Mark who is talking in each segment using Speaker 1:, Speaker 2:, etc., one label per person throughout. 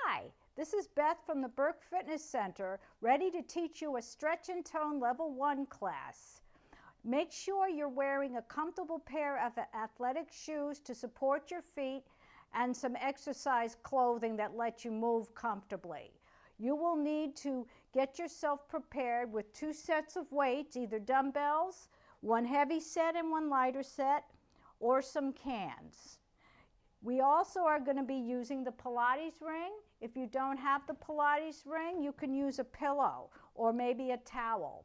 Speaker 1: Hi, this is Beth from the Burke Fitness Center, ready to teach you a Stretch and Tone Level 1 class. Make sure you're wearing a comfortable pair of athletic shoes to support your feet and some exercise clothing that lets you move comfortably. You will need to get yourself prepared with 2 sets of weights, either dumbbells, one heavy set and one lighter set, or some cans. We also are going to be using the Pilates ring. If you don't have the Pilates ring, you can use a pillow or maybe a towel.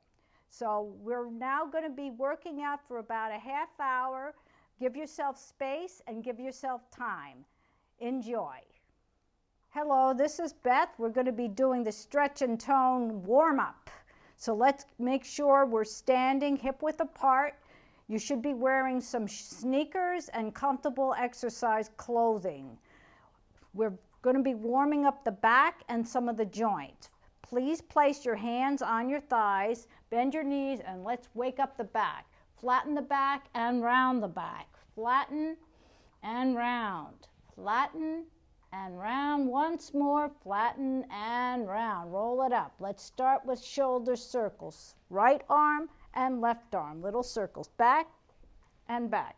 Speaker 1: So we're now going to be working out for about a half hour. Give yourself space and give yourself time. Enjoy. Hello, this is Beth. We're going to be doing the Stretch and Tone warm-up. So let's make sure we're standing hip width apart. You should be wearing some sneakers and comfortable exercise clothing. We're going to be warming up the back and some of the joints. Please place your hands on your thighs, bend your knees, and let's wake up the back. Flatten the back and round the back. Flatten and round. Flatten and round. Once more, flatten and round. Roll it up. Let's start with shoulder circles. Right arm and left arm, little circles, back and back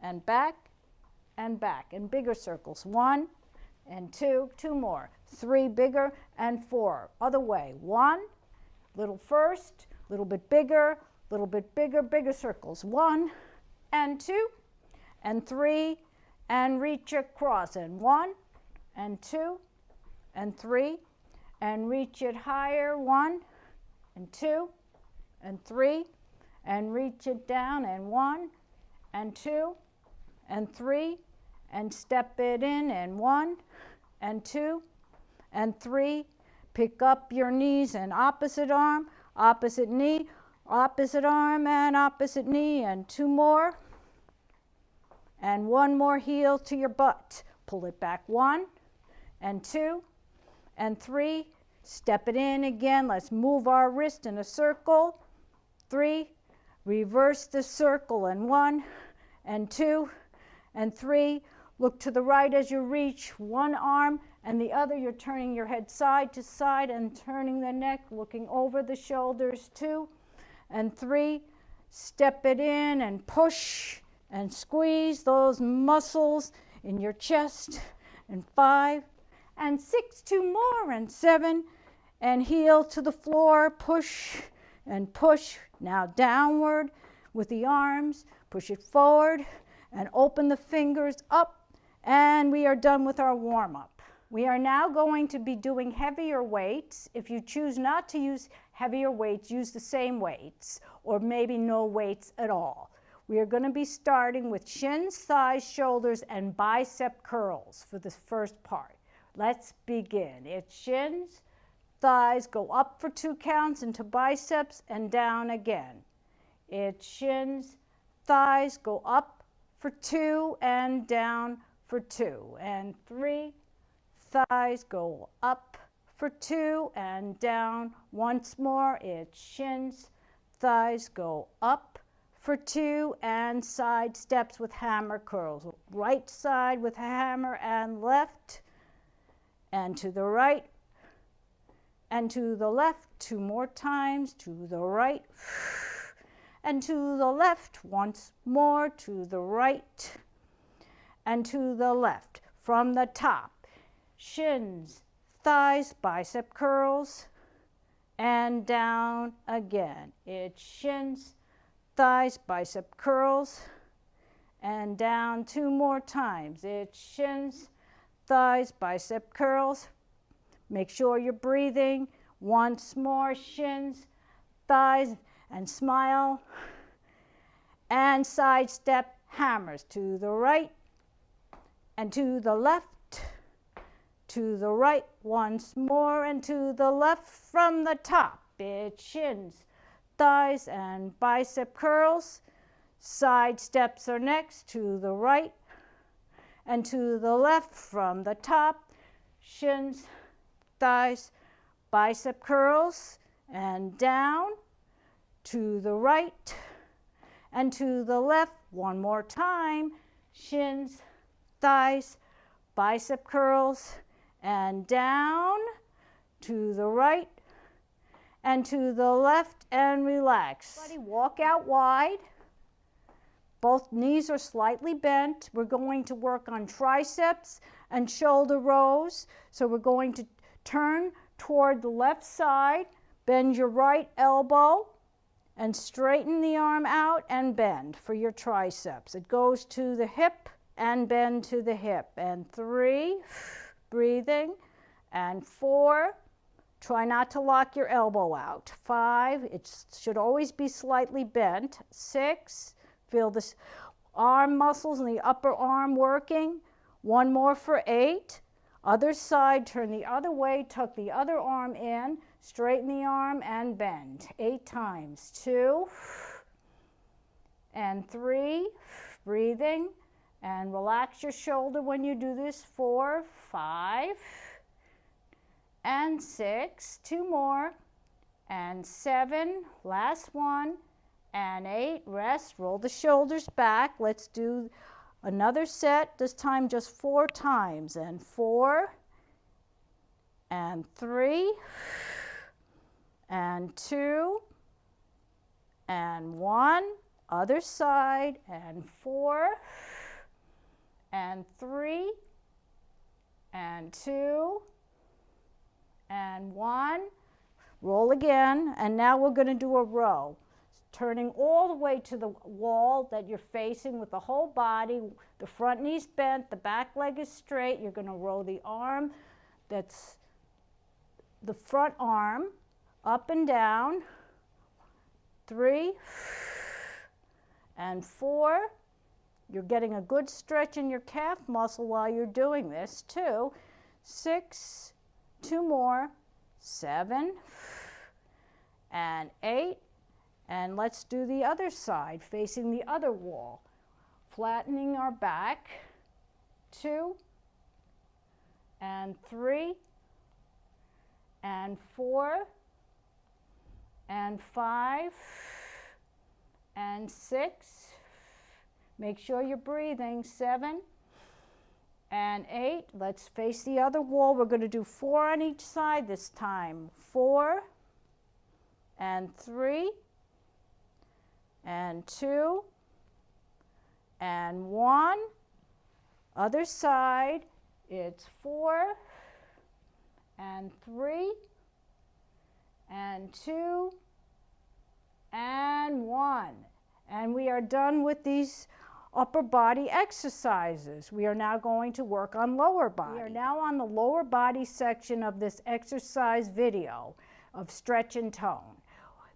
Speaker 1: and back and back, and bigger circles, 1 and 2, 2 more, 3 bigger and 4, other way, 1, little first, little bit bigger, bigger circles, 1 and 2 and 3, and reach across, and 1 and 2 and 3, and reach it higher, 1 and 2 and 3, and reach it down, and 1 and 2 and 3, and step it in, and 1 and 2 and 3, pick up your knees, and opposite arm, opposite knee, opposite arm, and opposite knee, and 2 more, and 1 more heel to your butt. Pull it back, 1 and 2 and 3, step it in again. Let's move our wrist in a circle. 3, reverse the circle, and 1 and 2 and 3. Look to the right as you reach one arm and the other. You're turning your head side to side and turning the neck, looking over the shoulders. 2 and 3. Step it in and push and squeeze those muscles in your chest. And 5 and 6, 2 more, and 7, and heel to the floor, push and push. Now downward with the arms, push it forward and open the fingers up, and we are done with our warm-up. We are now going to be doing heavier weights. If you choose not to use heavier weights, use the same weights or maybe no weights at all. We are going to be starting with shins, thighs, shoulders, and bicep curls for this first part. Let's begin. It's shins, thighs, go up for 2 counts into biceps and down again. It's shins, thighs, go up for 2 and down for 2. And 3, thighs, go up for 2 and down. Once more, it's shins, thighs, go up for 2 and side steps with hammer curls. Right side with hammer and left, and to the right, and to the left, 2 more times, to the right, and to the left, once more, to the right, and to the left. From the top, shins, thighs, bicep curls, and down again. It's shins, thighs, bicep curls, and down 2 more times. It's shins, thighs, bicep curls. Make sure you're breathing. Once more, shins, thighs, and smile. And side step hammers to the right and to the left, to the right once more, and to the left from the top. It's shins, thighs, and bicep curls. Side steps are next, to the right and to the left from the top. Shins, thighs, bicep curls, and down, to the right and to the left. One more time. Shins, thighs, bicep curls, and down, to the right and to the left, and relax. Walk out wide. Both knees are slightly bent. We're going to work on triceps and shoulder rows. So we're going to turn toward the left side, bend your right elbow, and straighten the arm out and bend for your triceps. It goes to the hip and bend to the hip. And 3, breathing, and 4, try not to lock your elbow out. 5, it should always be slightly bent. 6, feel the arm muscles in the upper arm working. 1 more for 8. Other side, turn the other way, tuck the other arm in, straighten the arm and bend. 8 times. 2 and 3, breathing, and relax your shoulder when you do this. 4, 5, and 6, 2 more, and 7, last one, and 8, rest, roll the shoulders back. Let's do another set, this time just 4 times, and 4, and 3, and 2, and 1, other side, and 4, and 3, and 2, and 1, roll again, and now we're going to do a row, turning all the way to the wall that you're facing with the whole body, the front knee's bent, the back leg is straight. You're going to roll the arm, that's the front arm, up and down, 3, and 4. You're getting a good stretch in your calf muscle while you're doing this too. 6, 2 more, 7, and 8, and let's do the other side, facing the other wall, flattening our back, 2, and 3, and 4, and 5, and 6, make sure you're breathing, 7, and 8, let's face the other wall. We're going to do 4 on each side this time. 4, and 3, and 2, and 1. Other side, it's 4, and 3, and 2, and 1. And we are done with these upper body exercises. We are now going to work on lower body. We are now on the lower body section of this exercise video of stretch and tone.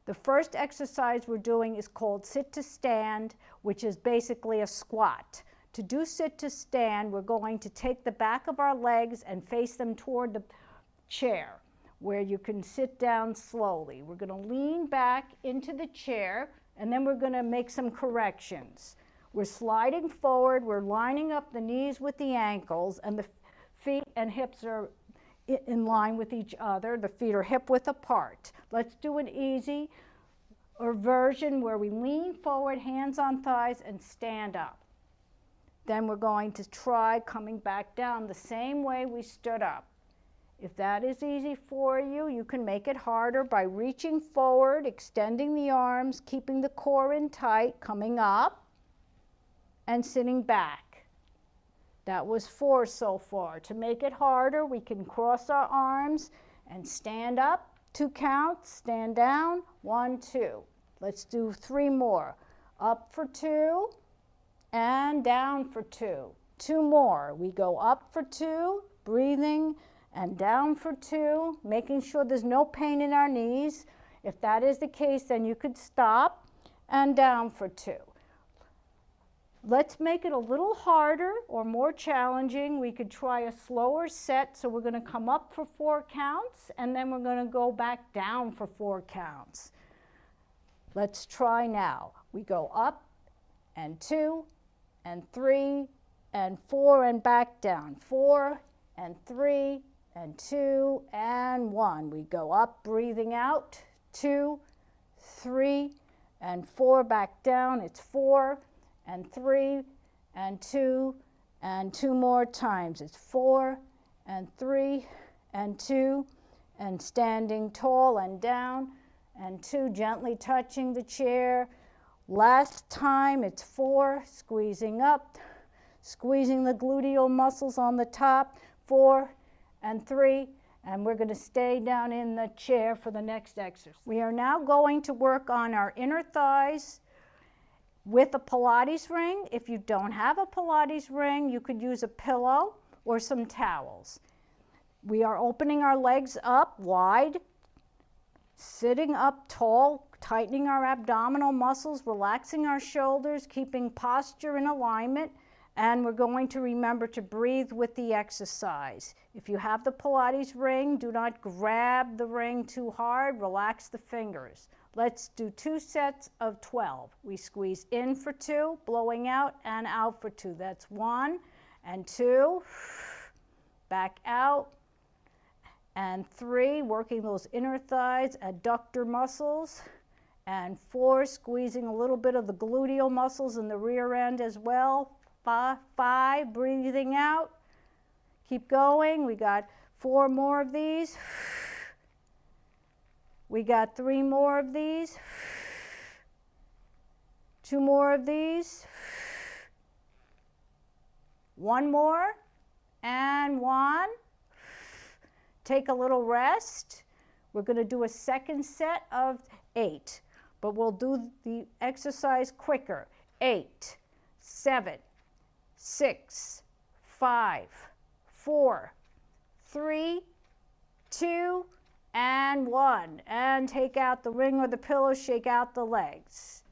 Speaker 1: The first exercise we're doing is called sit to stand, which is basically a squat. To do sit to stand, we're going to take the back of our legs and face them toward the chair, where you can sit down slowly. We're going to lean back into the chair, and then we're going to make some corrections. We're sliding forward, we're lining up the knees with the ankles, and the feet and hips are in line with each other. The feet are hip width apart. Let's do an easy version where we lean forward, hands on thighs, and stand up. Then we're going to try coming back down the same way we stood up. If that is easy for you, you can make it harder by reaching forward, extending the arms, keeping the core in tight, coming up, and sitting back. That was 4 so far. To make it harder, we can cross our arms and stand up, 2 counts, stand down, 1, 2. Let's do 3 more. Up for 2, and down for 2. 2 more. We go up for 2, breathing, and down for 2, making sure there's no pain in our knees. If that is the case, then you could stop, and down for 2. Let's make it a little harder or more challenging. We could try a slower set. So we're going to come up for 4 counts, and then we're going to go back down for 4 counts. Let's try now. We go up, and 2, and 3, and 4, and back down. 4, and 3, and 2, and 1. We go up, breathing out, 2, 3, and 4, back down. It's 4, and 3, and 2, and 2 more times. It's 4, and 3 and 2, and standing tall and down, and 2, gently touching the chair. Last time, it's 4, squeezing up, squeezing the gluteal muscles on the top, 4 and 3, and we're going to stay down in the chair for the next exercise. We are now going to work on our inner thighs with a Pilates ring. If you don't have a Pilates ring, you could use a pillow or some towels. We are opening our legs up wide, sitting up tall, tightening our abdominal muscles, relaxing our shoulders, keeping posture in alignment, and we're going to remember to breathe with the exercise. If you have the Pilates ring, do not grab the ring too hard, relax the fingers. Let's do 2 sets of 12. We squeeze in for 2, blowing out and out for 2. That's 1 and 2, back out, and 3, working those inner thighs, adductor muscles, and 4, squeezing a little bit of the gluteal muscles in the rear end as well. 5, breathing out. Keep going. We got 4 more of these. We got 3 more of these. 2 more of these. 1 more, and 1. Take a little rest. We're going to do a second set of 8, but we'll do the exercise quicker. 8, 7, 6, 5, 4, 3, 2, and 1. And take out the ring or the pillow, shake out the legs.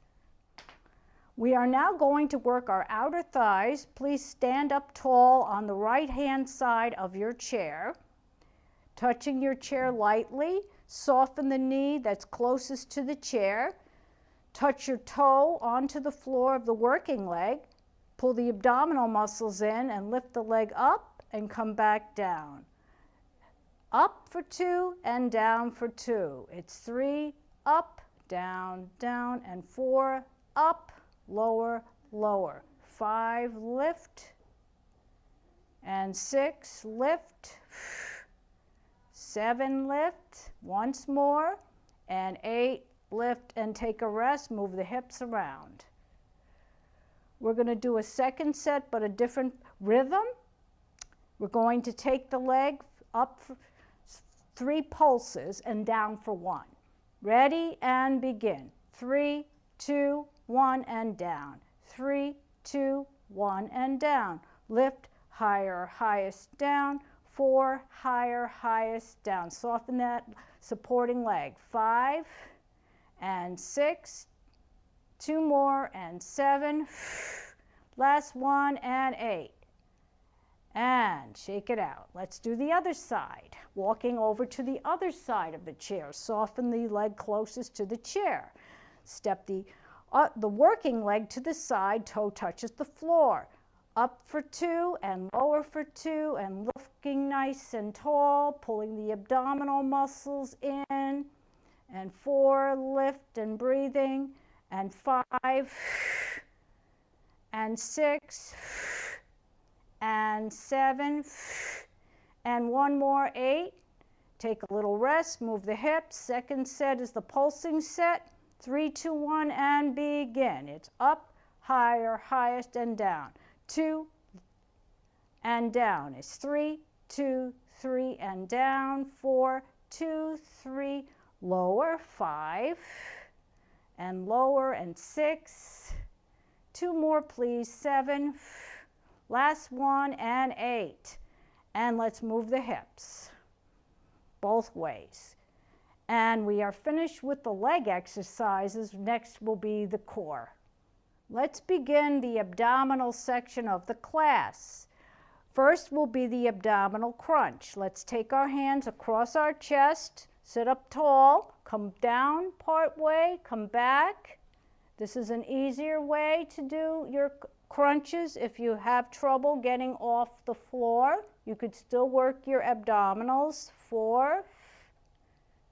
Speaker 1: We are now going to work our outer thighs. Please stand up tall on the right-hand side of your chair. Touching your chair lightly, soften the knee that's closest to the chair. Touch your toe onto the floor of the working leg. Pull the abdominal muscles in and lift the leg up and come back down. Up for 2 and down for 2. It's 3, up, down, down, and 4, up, lower, lower. 5, lift, and 6, lift. 7, lift, once more, and 8, lift and take a rest, move the hips around. We're going to do a second set, but a different rhythm. We're going to take the leg up for 3 pulses and down for 1. Ready and begin. 3, 2, 1, and down. 3, 2, 1, and down. Lift, higher, highest, down. 4, higher, highest, down. Soften that supporting leg. 5 and 6, 2 more, and 7, last 1, and 8. And shake it out. Let's do the other side. Walking over to the other side of the chair. Soften the leg closest to the chair. Step the working leg to the side, toe touches the floor. Up for 2 and lower for 2, and looking nice and tall, pulling the abdominal muscles in, and 4, lift and breathing, and 5 and 6 and 7 and 1 more, 8. Take a little rest, move the hips. Second set is the pulsing set. 3, 2, 1, and begin. It's up, higher, highest, and down. 2 and down. It's 3, 2, 3, and down. 4, 2, 3, lower. 5 and lower, and 6. 2 more, please. 7, last 1, and 8. And let's move the hips both ways. And we are finished with the leg exercises. Next will be the core. Let's begin the abdominal section of the class. First will be the abdominal crunch. Let's take our hands across our chest, sit up tall, come down part way, come back. This is an easier way to do your crunches. If you have trouble getting off the floor, you could still work your abdominals. 4,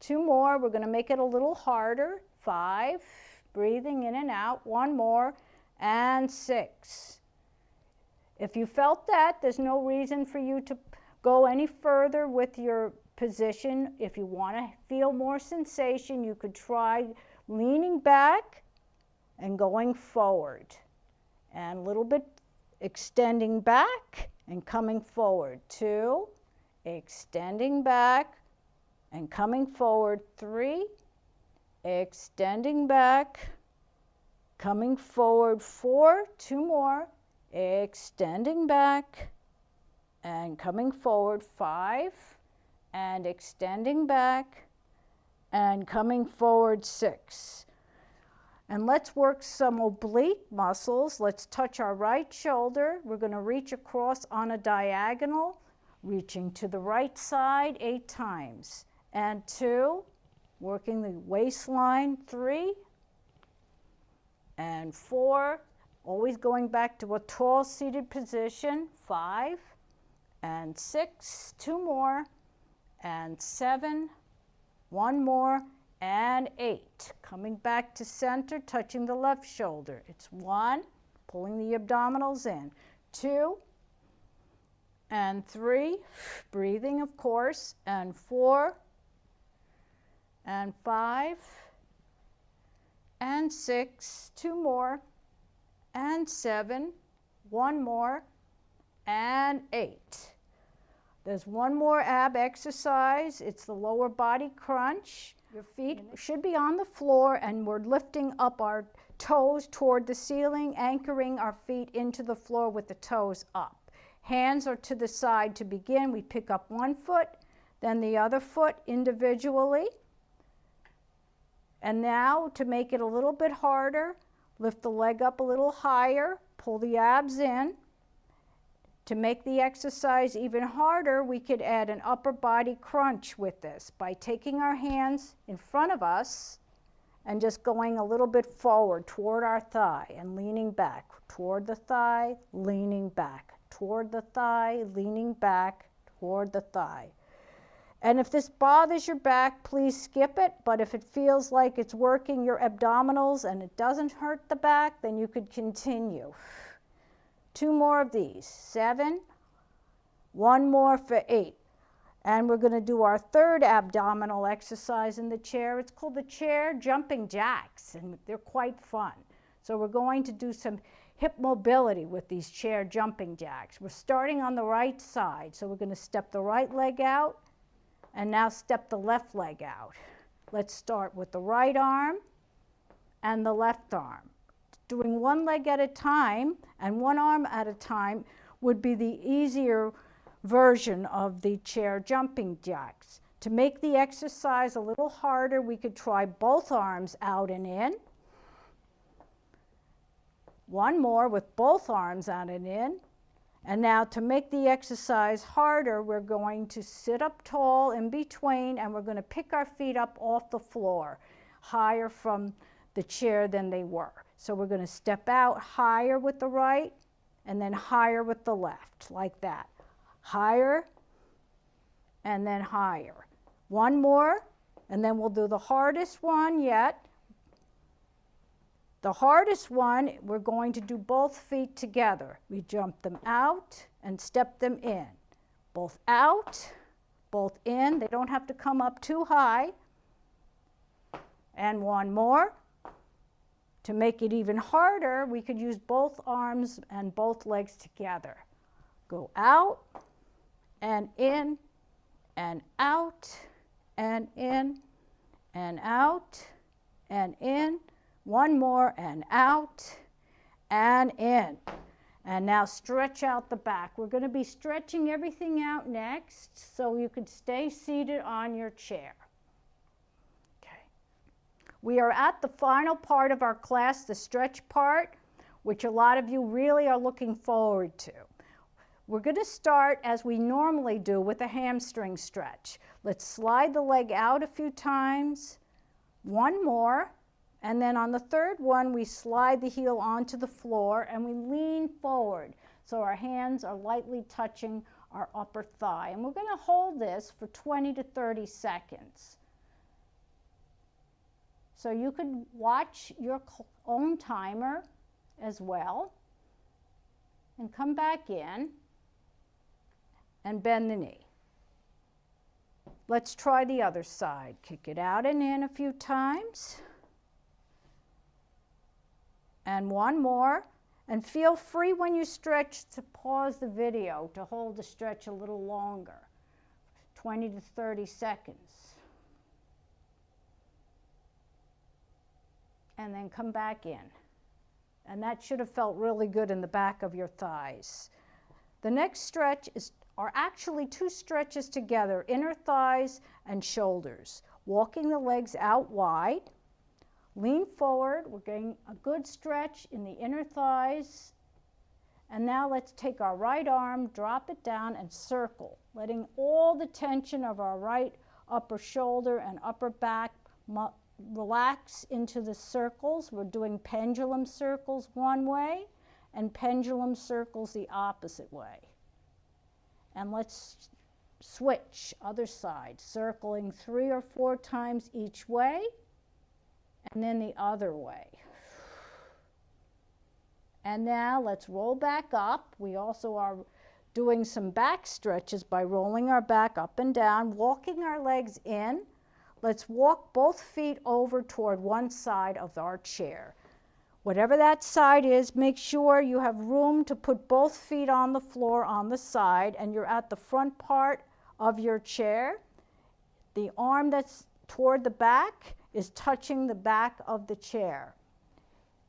Speaker 1: 2 more. We're going to make it a little harder. 5, breathing in and out. 1 more, and 6. If you felt that, there's no reason for you to go any further with your position. If you want to feel more sensation, you could try leaning back and going forward, and a little bit extending back and coming forward. 2, extending back and coming forward. 3, extending back, coming forward. 4, 2 more, extending back and coming forward. 5, and extending back and coming forward. 6. And let's work some oblique muscles. Let's touch our right shoulder. We're going to reach across on a diagonal, reaching to the right side 8 times. And 2, working the waistline. 3, and 4, always going back to a tall seated position. 5, and 6, 2 more, and 7, 1 more, and 8. Coming back to center, touching the left shoulder. It's 1, pulling the abdominals in. 2, and 3, breathing of course, and 4, and 5, and 6, 2 more, and 7, 1 more, and 8. There's one more ab exercise. It's the lower body crunch. Your feet should be on the floor, and we're lifting up our toes toward the ceiling, anchoring our feet into the floor with the toes up. Hands are to the side to begin. We pick up one foot, then the other foot individually. And now, to make it a little bit harder, lift the leg up a little higher, pull the abs in. To make the exercise even harder, we could add an upper body crunch with this by taking our hands in front of us and just going a little bit forward toward our thigh and leaning back, toward the thigh, leaning back, toward the thigh, leaning back, toward the thigh. And if this bothers your back, please skip it, but if it feels like it's working your abdominals and it doesn't hurt the back, then you could continue. 2 more of these. 7, 1 more for 8. And we're going to do our third abdominal exercise in the chair. It's called the chair jumping jacks, and they're quite fun. So we're going to do some hip mobility with these chair jumping jacks. We're starting on the right side, so we're going to step the right leg out and now step the left leg out. Let's start with the right arm and the left arm. Doing one leg at a time and one arm at a time would be the easier version of the chair jumping jacks. To make the exercise a little harder, we could try both arms out and in. One more with both arms out and in. And now to make the exercise harder, we're going to sit up tall in between, and we're going to pick our feet up off the floor, higher from the chair than they were. So we're going to step out higher with the right and then higher with the left, like that. Higher and then higher. One more, and then we'll do the hardest one yet. The hardest one, we're going to do both feet together. We jump them out and step them in. Both out, both in. They don't have to come up too high. And one more. To make it even harder, we could use both arms and both legs together. Go out and in and out and in and out and in. One more and out and in. And now stretch out the back. We're going to be stretching everything out next, so you could stay seated on your chair. We are at the final part of our class, the stretch part, which a lot of you really are looking forward to. We're going to start as we normally do with a hamstring stretch. Let's slide the leg out a few times, one more, and then on the third one we slide the heel onto the floor and we lean forward so our hands are lightly touching our upper thigh. And we're going to hold this for 20 to 30 seconds. So you could watch your own timer as well and come back in and bend the knee. Let's try the other side. Kick it out and in a few times. And one more. And feel free when you stretch to pause the video to hold the stretch a little longer, 20 to 30 seconds. And then come back in. And that should have felt really good in the back of your thighs. The next stretch are actually two stretches together, inner thighs and shoulders. Walking the legs out wide. Lean forward. We're getting a good stretch in the inner thighs. And now let's take our right arm, drop it down, and circle, letting all the tension of our right upper shoulder and upper back relax into the circles. We're doing pendulum circles one way and pendulum circles the opposite way. And let's switch, other side, circling 3 or 4 times each way, and then the other way. And now let's roll back up. We also are doing some back stretches by rolling our back up and down, walking our legs in. Let's walk both feet over toward one side of our chair. Whatever that side is, make sure you have room to put both feet on the floor on the side and you're at the front part of your chair. The arm that's toward the back is touching the back of the chair.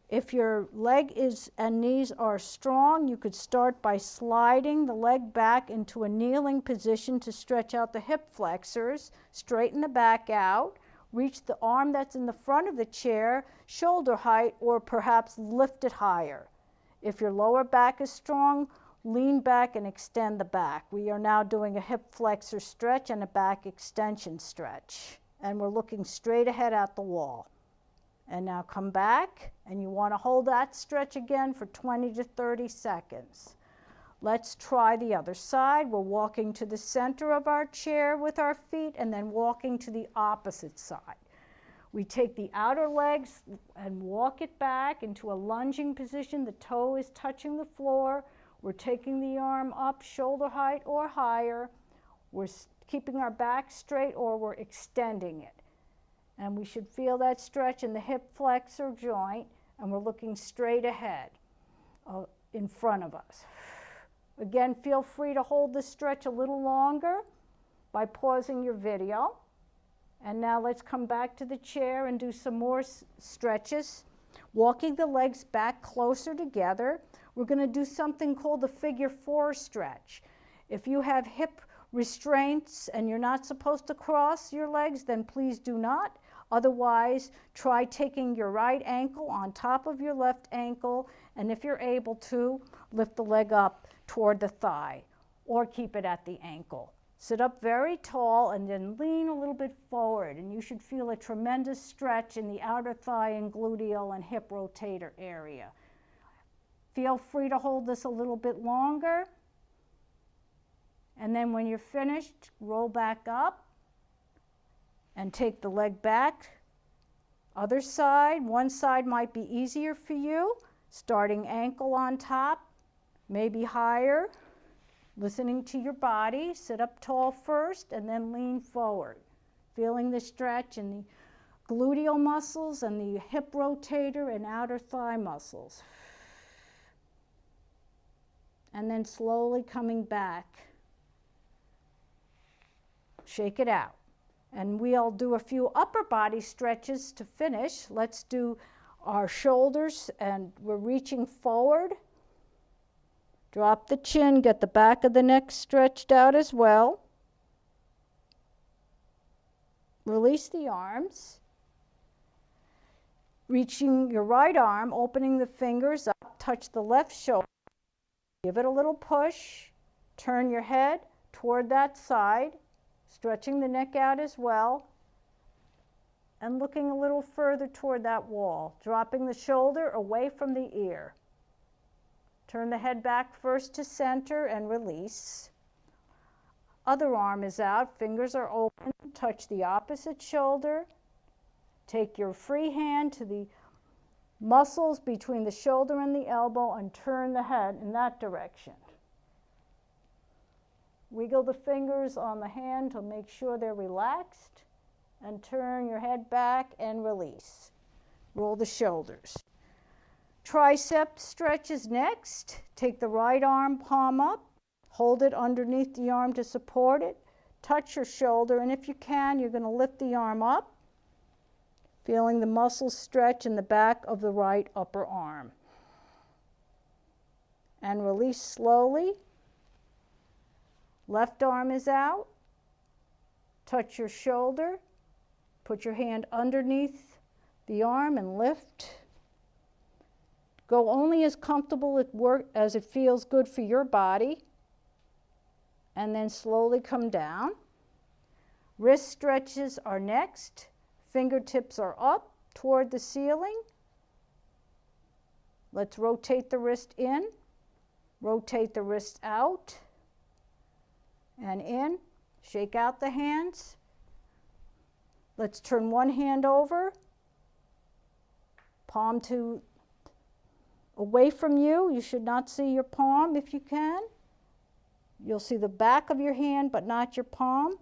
Speaker 1: If your leg and knees are strong, you could start by sliding the leg back into a kneeling position to stretch out the hip flexors, straighten the back out, reach the arm that's in the front of the chair, shoulder height, or perhaps lift it higher. If your lower back is strong, lean back and extend the back. We are now doing a hip flexor stretch and a back extension stretch. And we're looking straight ahead at the wall. And now come back, and you want to hold that stretch again for 20 to 30 seconds. Let's try the other side. We're walking to the center of our chair with our feet and then walking to the opposite side. We take the outer legs and walk it back into a lunging position. The toe is touching the floor. We're taking the arm up shoulder height or higher. We're keeping our back straight or we're extending it. And we should feel that stretch in the hip flexor joint, and we're looking straight ahead in front of us. Again, feel free to hold the stretch a little longer by pausing your video. And now let's come back to the chair and do some more stretches. Walking the legs back closer together, we're going to do something called the figure 4 stretch. If you have hip restraints and you're not supposed to cross your legs, then please do not. Otherwise, try taking your right ankle on top of your left ankle, and if you're able to, lift the leg up toward the thigh, or keep it at the ankle. Sit up very tall and then lean a little bit forward, and you should feel a tremendous stretch in the outer thigh and gluteal and hip rotator area. Feel free to hold this a little bit longer, and then when you're finished, roll back up and take the leg back. Other side, one side might be easier for you. Starting ankle on top, maybe higher. Listening to your body, sit up tall first and then lean forward. Feeling the stretch in the gluteal muscles and the hip rotator and outer thigh muscles. And then slowly coming back. Shake it out. And we'll do a few upper body stretches to finish. Let's do our shoulders, and we're reaching forward. Drop the chin, get the back of the neck stretched out as well. Release the arms. Reaching your right arm, opening the fingers up, touch the left shoulder. Give it a little push. Turn your head toward that side. Stretching the neck out as well, and looking a little further toward that wall, dropping the shoulder away from the ear. Turn the head back first to center and release. Other arm is out, fingers are open, touch the opposite shoulder. Take your free hand to the muscles between the shoulder and the elbow and turn the head in that direction. Wiggle the fingers on the hand to make sure they're relaxed, and turn your head back and release. Roll the shoulders. Tricep stretches next. Take the right arm palm up, hold it underneath the arm to support it, touch your shoulder, and if you can, you're going to lift the arm up, feeling the muscles stretch in the back of the right upper arm. And release slowly. Left arm is out. Touch your shoulder. Put your hand underneath the arm and lift. Go only as comfortable as it feels good for your body. And then slowly come down. Wrist stretches are next. Fingertips are up toward the ceiling. Let's rotate the wrist in. Rotate the wrist out and in. Shake out the hands. Let's turn one hand over, palm away from you. You should not see your palm if you can. You'll see the back of your hand but not your palm.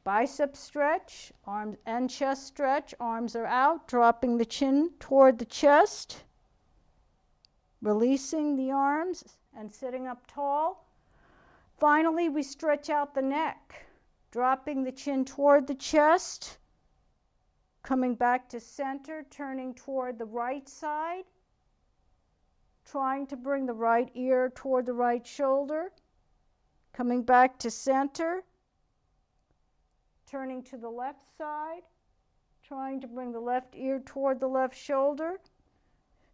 Speaker 1: Bicep stretch, arms and chest stretch. Arms are out, dropping the chin toward the chest. Releasing the arms and sitting up tall. Finally, we stretch out the neck, dropping the chin toward the chest, coming back to center, turning toward the right side, trying to bring the right ear toward the right shoulder, coming back to center, turning to the left side, trying to bring the left ear toward the left shoulder,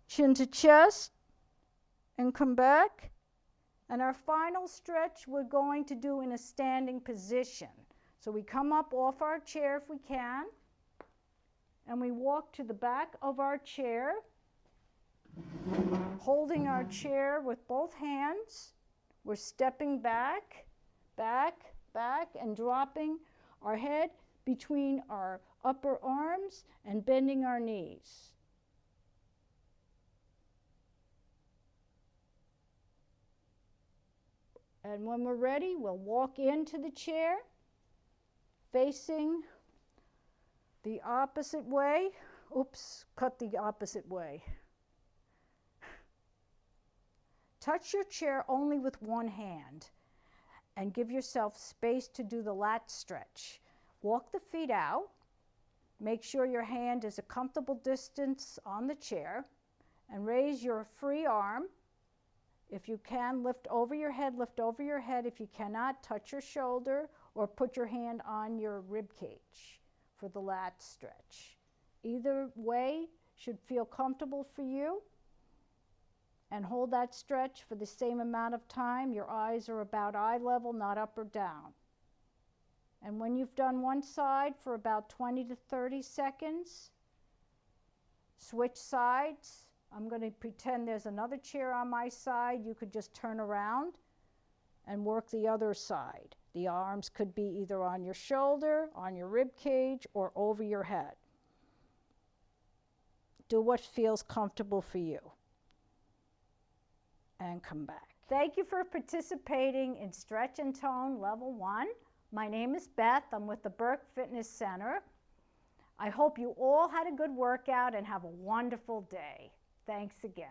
Speaker 1: chin to chest, and come back. And our final stretch we're going to do in a standing position. So we come up off our chair if we can, and we walk to the back of our chair, holding our chair with both hands. We're stepping back, back, back, and dropping our head between our upper arms and bending our knees. And when we're ready, we'll walk into the chair, facing the opposite way. Oops, cut the opposite way. Touch your chair only with one hand and give yourself space to do the lat stretch. Walk the feet out. Make sure your hand is a comfortable distance on the chair, and raise your free arm. If you can, lift over your head, lift over your head. If you cannot, touch your shoulder or put your hand on your rib cage for the lat stretch. Either way should feel comfortable for you. And hold that stretch for the same amount of time. Your eyes are about eye level, not up or down. And when you've done one side for about 20 to 30 seconds, switch sides. I'm going to pretend there's another chair on my side. You could just turn around and work the other side. The arms could be either on your shoulder, on your rib cage, or over your head. Do what feels comfortable for you. And come back. Thank you for participating in Stretch and Tone Level 1. My name is Beth. I'm with the Burke Fitness Center. I hope you all had a good workout and have a wonderful day. Thanks again.